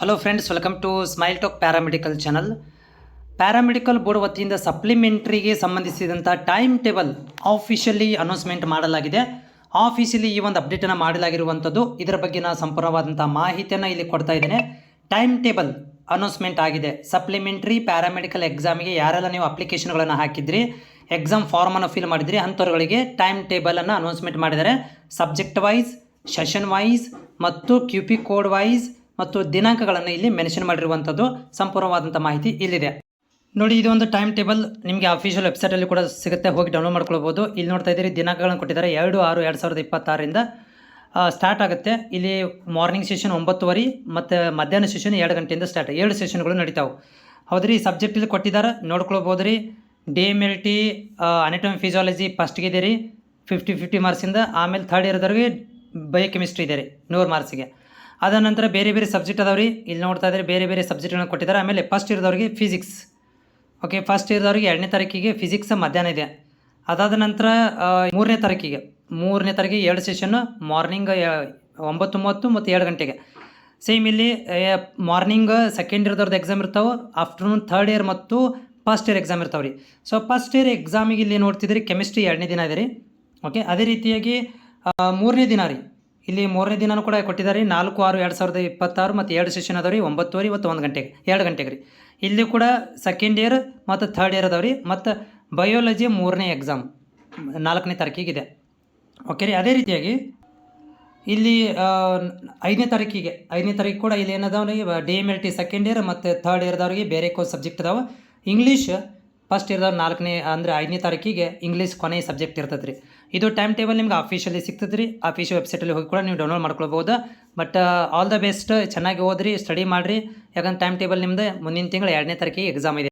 Hello friends, welcome to smile talk paramedical channel. Paramedical board ವತಿಯಿಂದ ಸಪ್ಲಿಮೆಂಟ್ರಿಗೆ ಸಂಬಂಧಿಸಿದಂಥ time table officially announcement ಮಾಡಲಾಗಿದೆ. Officially ಈ ಒಂದು ಅಪ್ಡೇಟನ್ನು ಮಾಡಲಾಗಿರುವಂಥದ್ದು. ಇದರ ಬಗ್ಗೆ ನಾನು ಸಂಪೂರ್ಣವಾದಂಥ ಮಾಹಿತಿಯನ್ನು ಇಲ್ಲಿ ಕೊಡ್ತಾ ಇದ್ದೇನೆ. ಟೈಮ್ ಟೇಬಲ್ ಅನೌನ್ಸ್ಮೆಂಟ್ ಆಗಿದೆ. ಸಪ್ಲಿಮೆಂಟ್ರಿ ಪ್ಯಾರಾಮೆಡಿಕಲ್ ಎಕ್ಸಾಮಿಗೆ ಯಾರೆಲ್ಲ ನೀವು ಅಪ್ಲಿಕೇಶನ್ಗಳನ್ನು ಹಾಕಿದ್ರಿ, ಎಕ್ಸಾಮ್ ಫಾರ್ಮನ್ನು ಫಿಲ್ ಮಾಡಿದ್ರಿ, ಅಂಥವ್ರುಗಳಿಗೆ ಟೈಮ್ ಟೇಬಲನ್ನು ಅನೌನ್ಸ್ಮೆಂಟ್ ಮಾಡಿದ್ದಾರೆ. ಸಬ್ಜೆಕ್ಟ್ ವೈಸ್, ಸೆಷನ್ ವೈಸ್ ಮತ್ತು QP ಕೋಡ್ ವೈಸ್ ಮತ್ತು ದಿನಾಂಕಗಳನ್ನು ಇಲ್ಲಿ ಮೆನ್ಷನ್ ಮಾಡಿರುವಂಥದ್ದು. ಸಂಪೂರ್ಣವಾದಂಥ ಮಾಹಿತಿ ಇಲ್ಲಿದೆ ನೋಡಿ. ಇದು ಒಂದು ಟೈಮ್ ಟೇಬಲ್ ನಿಮಗೆ ಅಫಿಷಿಯಲ್ ವೆಬ್ಸೈಟಲ್ಲಿ ಕೂಡ ಸಿಗುತ್ತೆ, ಹೋಗಿ ಡೌನ್ಲೋಡ್ ಮಾಡ್ಕೊಳ್ಬೋದು. ಇಲ್ಲಿ ನೋಡ್ತಾ ಇದ್ದೀರಿ, ದಿನಾಂಕಗಳನ್ನು ಕೊಟ್ಟಿದ್ದಾರೆ. 2/6/2026 ಸ್ಟಾರ್ಟ್ ಆಗುತ್ತೆ. ಇಲ್ಲಿ ಮಾರ್ನಿಂಗ್ ಸೆಷನ್ 9:30 ಮತ್ತು ಮಧ್ಯಾಹ್ನ ಸೆಷನ್ 2 ಗಂಟೆಯಿಂದ ಸ್ಟಾರ್ಟ್. 7 ಸೆಷನ್ಗಳು ನಡೀತಾವೆ. ಹೌದ್ರಿ, ಸಬ್ಜೆಕ್ಟ್ ಇಲ್ಲಿ ಕೊಟ್ಟಿದ್ದಾರೆ, ನೋಡ್ಕೊಳ್ಬೋದು ರೀ. DMLT ಅನಾಟಮಿ ಫಿಸಿಯಾಲಜಿ ಫಸ್ಟ್ಗೆ ಇದೆ ರೀ, 50 ಮಾರ್ಕ್ಸಿಂದ. ಆಮೇಲೆ ಥರ್ಡ್ ಇಯರ್ದವ್ರಿಗೆ ಬಯೋಕೆಮಿಸ್ಟ್ರಿ ಇದೆ ರೀ 100 ಮಾರ್ಕ್ಸಿಗೆ. ಅದ ನಂತರ ಬೇರೆ ಬೇರೆ ಸಬ್ಜೆಕ್ಟ್ ಅದಾವ್ರಿ. ಇಲ್ಲಿ ನೋಡ್ತಾ ಇದ್ದಾರೆ, ಬೇರೆ ಬೇರೆ ಸಬ್ಜೆಕ್ಟ್ಗಳನ್ನ ಕೊಟ್ಟಿದ್ದಾರೆ. ಆಮೇಲೆ ಫಸ್ಟ್ ಇಯರ್ದವ್ರಿಗೆ ಫಿಸಿಕ್ಸ್, ಓಕೆ, ಫಸ್ಟ್ ಇಯರ್ದವ್ರಿಗೆ 2ನೇ ತಾರೀಕಿಗೆ ಫಿಸಿಕ್ಸ್ ಮಧ್ಯಾಹ್ನ ಇದೆ. ಅದಾದ ನಂತರ 3ನೇ ತಾರೀಕಿಗೆ 2 ಸೆಷನ್, ಮಾರ್ನಿಂಗ್ 9:30 ಮತ್ತು 2 ಗಂಟೆಗೆ. ಸೇಮ್ ಇಲ್ಲಿ ಮಾರ್ನಿಂಗ್ ಸೆಕೆಂಡ್ ಇಯರ್ದವ್ರದ್ದು ಎಕ್ಸಾಮ್ ಇರ್ತಾವೆ, ಆಫ್ಟರ್ನೂನ್ ಥರ್ಡ್ ಇಯರ್ ಮತ್ತು ಫಸ್ಟ್ ಇಯರ್ ಎಕ್ಸಾಮ್ ಇರ್ತಾವೆ ರೀ. ಸೊ ಫಸ್ಟ್ ಇಯರ್ ಎಕ್ಸಾಮಿಗೆ ಇಲ್ಲಿ ನೋಡ್ತಿದ್ರಿ ಕೆಮಿಸ್ಟ್ರಿ 2ನೇ ದಿನ ಇದೆ ರೀ. ಓಕೆ, ಅದೇ ರೀತಿಯಾಗಿ 3ನೇ ದಿನ ರೀ, ಇಲ್ಲಿ 3ನೇ ದಿನನೂ ಕೂಡ ಕೊಟ್ಟಿದ್ದಾರೆ. 4/6/2026 ಮತ್ತು 2 ಸೆಷನ್ ಅದಾವೆ ರೀ, 9:30 ಮತ್ತು 2 ಗಂಟೆಗೆ ರೀ. ಇಲ್ಲಿ ಕೂಡ ಸೆಕೆಂಡ್ ಇಯರ್ ಮತ್ತು ಥರ್ಡ್ ಇಯರ್ ಅದಾವೆ ರೀ. ಮತ್ತು ಬಯೋಲಜಿ 3ನೇ ಎಕ್ಸಾಮ್ 4ನೇ ತಾರೀಕಿಗಿದೆ. ಓಕೆ ರೀ. ಅದೇ ರೀತಿಯಾಗಿ ಇಲ್ಲಿ 5ನೇ ತಾರೀಕು ಕೂಡ ಇಲ್ಲಿ ಏನದಾವೆ ರೀ, DMLT ಸೆಕೆಂಡ್ ಇಯರ್ ಮತ್ತು ಥರ್ಡ್ ಇಯರ್ದವ್ರಿಗೆ ಬೇರೆ ಸಬ್ಜೆಕ್ಟ್ ಅದಾವೆ. ಇಂಗ್ಲೀಷ್ ಫಸ್ಟ್ ಇಯರ್ದವ್ರು 5ನೇ ತಾರೀಕಿಗೆ ಇಂಗ್ಲೀಷ್ ಕೊನೆಯ ಸಬ್ಜೆಕ್ಟ್ ಇರ್ತದೆ ರೀ. ಇದು ಟೈಮ್ ಟೇಬಲ್ ನಿಮ್ಗೆ ಅಫಿಷಿಯಲಿ ಸಿಗ್ತದೆ ರೀ. ಅಫಿಷಿಯಲ್ ವೆಬ್ಸೈಟಲ್ಲಿ ಹೋಗಿ ಕೂಡ ನೀವು ಡೌನ್ಲೋಡ್ ಮಾಡ್ಕೊಳ್ಬೋದು. ಬಟ್ ಆಲ್ ದ ಬೆಸ್ಟ್, ಚೆನ್ನಾಗಿ ಓದ್ರಿ, ಸ್ಟಡಿ ಮಾಡಿರಿ. ಯಾಕಂದ್ರೆ ಟೈಮ್ ಟೇಬಲ್ ನಿಮ್ಮದು ಮುಂದಿನ ತಿಂಗಳು 2ನೇ ತಾರೀಕಿಗೆ ಎಕ್ಸಾಮ್ ಇದೆ.